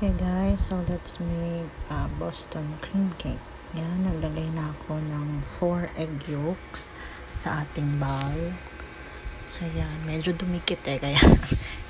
Okay guys, so let's make Boston cream cake. Yan, naglagay na ako ng 4 egg yolks sa ating bowl. So yan, medyo dumikit kaya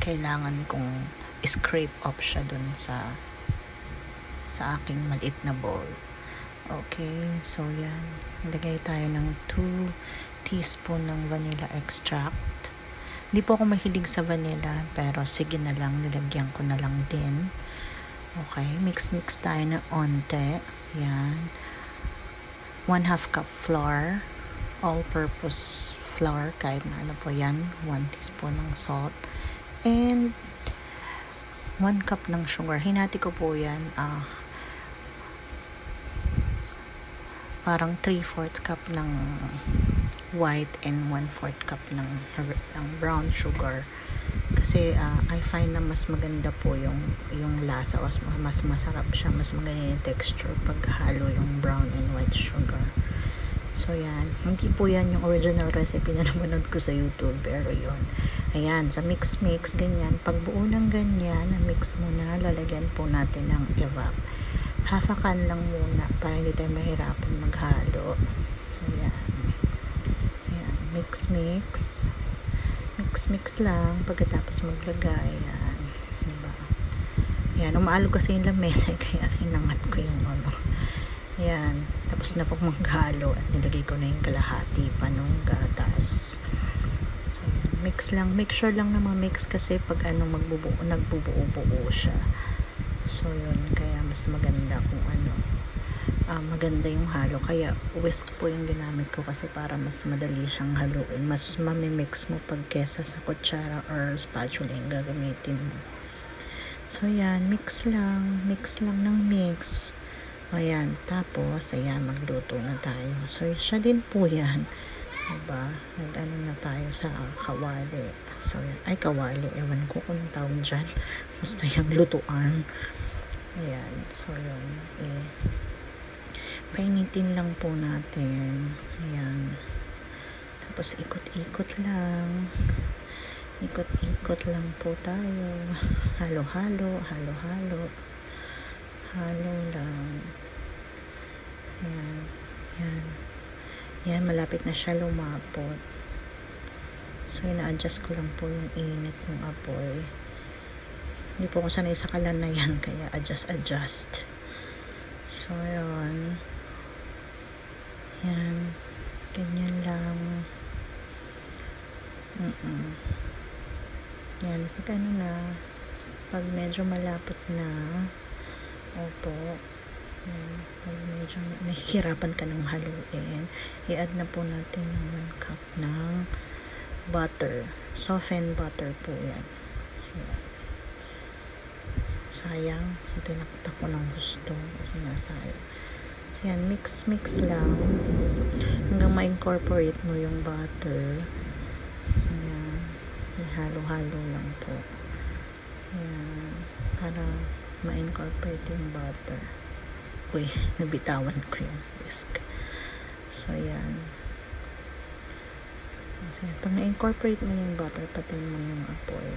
kailangan kong scrape off siya dun sa aking maliit na bowl. Okay, so yan, naglagay tayo ng 2 teaspoon ng vanilla extract. Hindi po ako mahilig sa vanilla, pero sige na lang, nilagyan ko na lang din. Okay, mix tayo ng onte. Yan. 1/2 cup flour. All-purpose flour. Kahit na ano po yan. 1 teaspoon ng salt. And 1 cup ng sugar. Hinati ko po yan. Parang 3/4 cup ng white and 1/4 cup ng brown sugar. Kasi I find na mas maganda po yung lasa, mas masarap siya, mas maganda yung texture pag halo yung brown and white sugar. So yan, hindi po yan yung original recipe na napanood ko sa YouTube, pero yun. Ayan, sa mix ganyan, pag buo ng ganyan, mix mo na, lalagyan po natin ng evap. Half a can lang muna para hindi tayo mahirapan maghalo. So yan. Ayan, mix lang pagkatapos maglagay. Yan, diba? Yan, umaalog kasi yung lamesa kaya hinangat ko yung ano. Yan, tapos na pag maghalo at nilagay ko na yung kalahati pa nung gatas. So yan, mix lang, make sure lang na ma-mix kasi pag nagbubuo siya. So yun, kaya mas maganda kung maganda yung halo, kaya whisk po yung ginamit ko kasi para mas madali siyang haluin, mas mamimix mo pag kesa sa kutsara or spatula yung gagamitin mo. So yan, mix lang ng mix. Ayan, tapos ayan, magluto na tayo. So siya din po yan, diba? Nag-ano na tayo sa kawali. So yan, kawali, ewan ko kung tawag dyan. Basta yung lutuan. Ayan, so yun, painitin lang po natin. Ayan. Tapos ikot-ikot lang po tayo. Halo-halo lang. Ayan, malapit na siya lumapot. So ina-adjust ko lang po yung init ng apoy. Hindi po ako sanay sa kalan na yan, kaya adjust. So ayan, ganyan lang. Yan, pag medyo malapot na, opo, yan, pag medyo nahihirapan ka ng haluin, i-add na po natin yung 1 cup ng butter, softened butter po yan. Sayang, so tinaktak ko ng gusto kasi nasayang. So yan, mix lang hanggang ma-incorporate mo yung butter. Ayan, halo-halo lang po. Ayan, para ma-incorporate yung butter. Uy, nabitawan ko yung whisk. So yan. So, pag na-incorporate mo yung butter, patin mo yung apoy.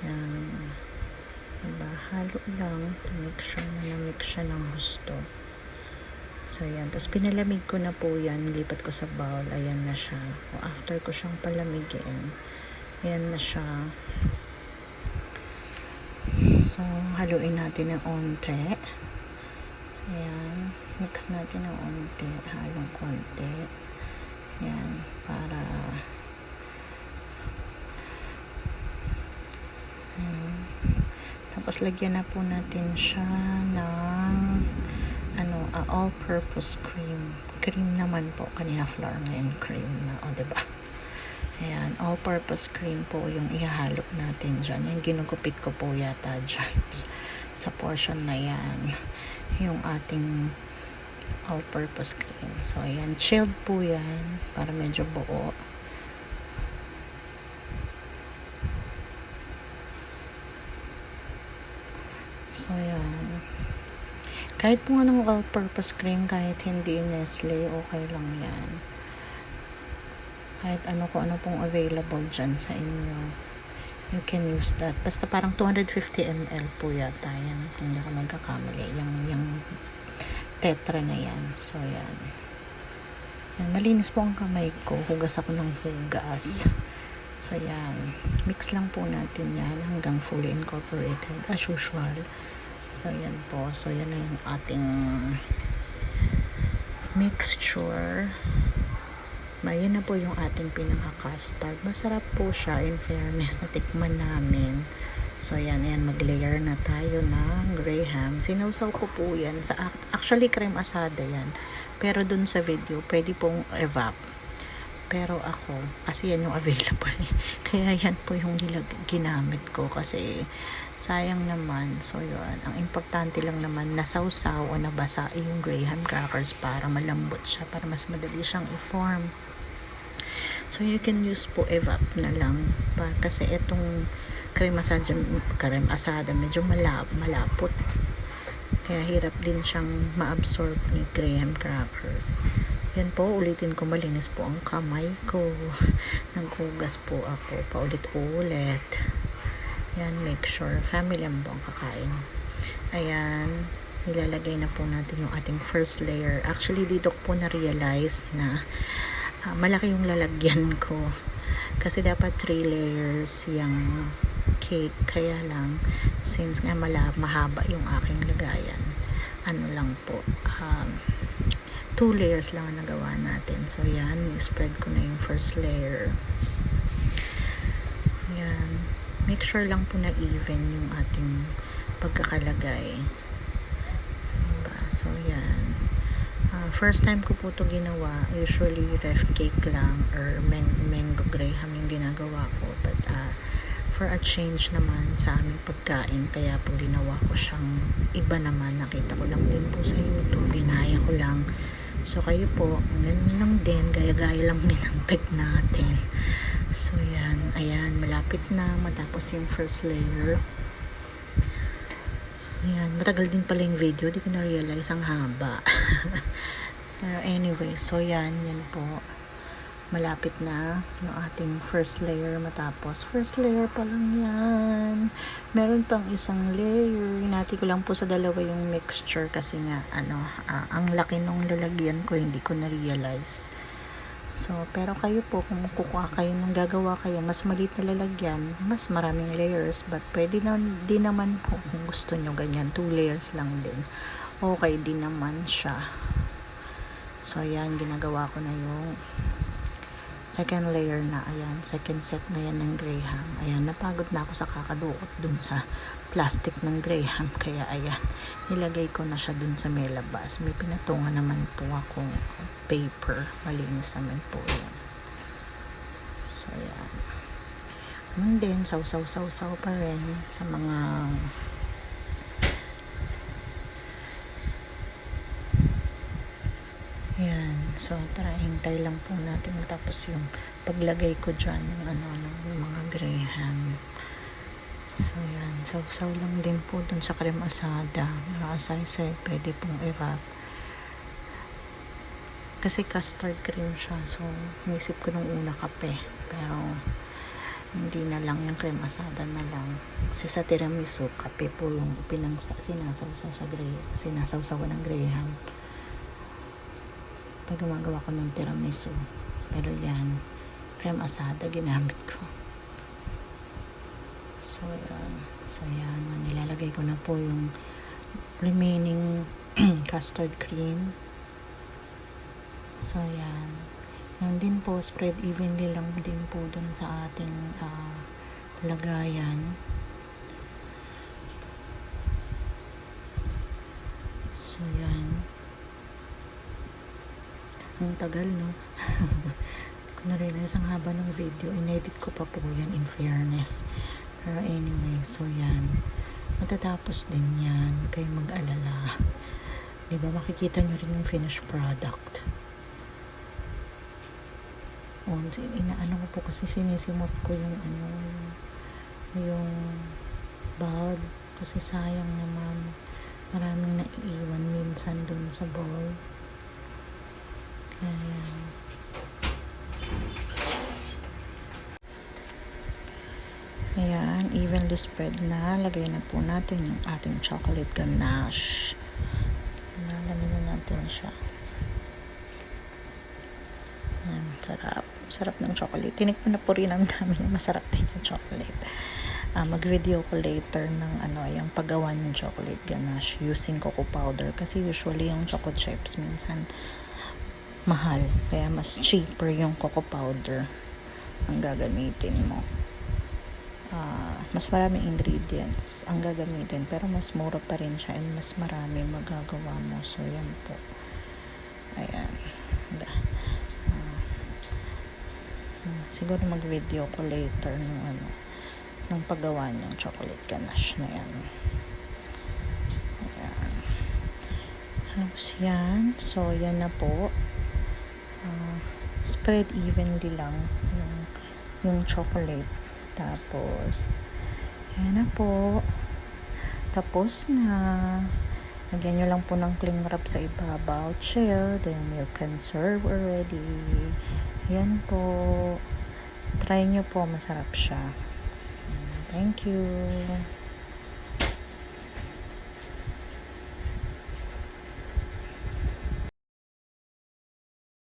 Yan. Diba? Halo lang to make sure na na-mix siya ng gusto. So yan, tapos pinalamig ko na po yan, lipat ko sa bowl. Ayan na siya. O after ko siyang palamigin, ayan na siya. So haluin natin ng onte. Ayan, mix natin ng onte, halong konti. Ayan, para tapos lagyan na po natin siya ng all-purpose cream. Cream naman po, kanina flour, ngayon cream na, diba? Ayan, all-purpose cream po yung ihahalo natin dyan. Yung ginugupit ko po yata dyan sa portion na yan, yung ating all-purpose cream. So ayan, chilled po yan para medyo buo. So yan, kahit po anong all-purpose cream, kahit hindi Nestle, okay lang yan. Kahit ano pong available dyan sa inyo. You can use that. Basta parang 250 ml po yata yan. Kung hindi ako magkakamali. Yung tetra na yan. So, yan. Yan. Malinis po ang kamay ko. Hugas ako ng hugas. So, yan. Mix lang po natin yan hanggang fully incorporated. As usual. So, yan po. So, yan na yung ating mixture. Yan na po yung ating pinaka-custard. Masarap po siya, in fairness, natikman namin. So, yan, mag-layer na tayo ng graham. Sinawsaw ko po yan. Actually, creme asada yan. Pero dun sa video, pwede pong evap. Pero ako, kasi yan yung available. Kaya yan po yung ginamit ko. Kasi, sayang naman. So, yun. Ang importante lang naman, nasawsaw o nabasa yung graham crackers para malambot siya, para mas madali siyang i-form. So, you can use po evap na lang. Kasi itong creme asada, medyo malapot. Kaya hirap din siyang ma-absorb ni graham crackers. Yan po, ulitin ko, malinis po ang kamay ko. Naghugas po ako, paulit-ulit. Yan, make sure. Family ang buong kakain. Ayan, nilalagay na po natin yung ating first layer. Actually, dito ko po na-realize na malaki yung lalagyan ko. Kasi dapat 3 layers yung cake. Kaya lang, since nga mahaba yung aking lagayan, ano lang po, 2 layers lang ang nagawa natin. So, yan, spread ko na yung first layer. Yan. Make sure lang po na even yung ating pagkakalagay. Diba? So, yan. First time ko po ito ginawa. Usually, ref cake lang or mango graham yung ginagawa ko. But, for a change naman sa aming pagkain, kaya po ginawa ko siyang iba naman. Nakita ko lang din po sa YouTube. Ginaya ko lang. So, kayo po, ganun lang din. Gaya-gaya lang din ang peg natin. So, yan. Ayan, malapit na matapos yung first layer. Ayan, matagal din pala yung video. Di ko na-realize ang haba. Pero anyway, so yan po. Malapit na yung ating first layer matapos. First layer pa lang yan. Meron pang isang layer. Hinati ko lang po sa dalawa yung mixture kasi nga, ang laki nung lalagyan ko, hindi ko na-realize. So, pero kayo po, kung kukuha kayo nung gagawa kayo, mas maliit na lalagyan, mas maraming layers, but pwede na din naman po kung gusto nyo ganyan, 2 layers lang din. Okay din naman siya. So, ayan, ginagawa ko na yung second layer na, ayan, second set na yan ng graham. Ayan, napagod na ako sa kakadukot dun sa plastic ng graham. Kaya, ayan, nilagay ko na siya dun sa may labas. May pinatungan naman po akong paper. Malinis naman po yan. So, ayan. And then, saw pa rin sa mga yan. So, tara, hintay lang po natin matapos yung paglagay ko dyan ng mga graham. So, yan. Saw lang din po dun sa creme asada. As I said, pwede pong evap. Kasi custard cream siya. So, naisip ko nung una kape. Pero, hindi na lang yung creme asada na lang. Kasi sa tiramisu, kape po yung sinasawsawan ng graham. Pag gumagawa ko ng tiramisu. Pero yan, creme asada ginamit ko. So, yan. So, yan. Nilalagay ko na po yung remaining custard cream. So, yan. Yan din po, spread evenly lang din po dun sa ating lagayan. So, yan. Ang tagal, no? Ko na-realize ang haba ng video. Inedit ko pa po yan, in fairness. Pero anyway, so yan. Matatapos din yan. Kayo mag-alala. Diba, makikita nyo rin yung finished product. O, inaano ko po kasi sinisimot ko yung bulb. Kasi sayang naman. Maraming naiiwan minsan dun sa bowl. Ayan, evenly spread na. Lagay na po natin yung ating chocolate ganache. Nalamin na natin siya. Ayan, sarap. Sarap ng chocolate. Tinikman na po rin ang dami. Masarap din yung chocolate. Mag-video ko later ng yung paggawa ng chocolate ganache using cocoa powder. Kasi usually yung choco chips minsan mahal. Kaya mas cheaper yung cocoa powder ang gagamitin mo. Mas maraming ingredients ang gagamitin, pero mas mura pa rin siya and mas marami magagawa mo. So yan po. Ayan. Siguro mag-video ko later ng paggawa ng chocolate ganache na yan. Ayan. Tapos yan. So yan na po. Spread evenly lang yung chocolate. Tapos yan na po. Tapos na. Lagyan nyo lang po ng cling wrap sa ibabaw. Chill. Then you can serve already. Yan po. Try nyo po. Masarap siya. Thank you.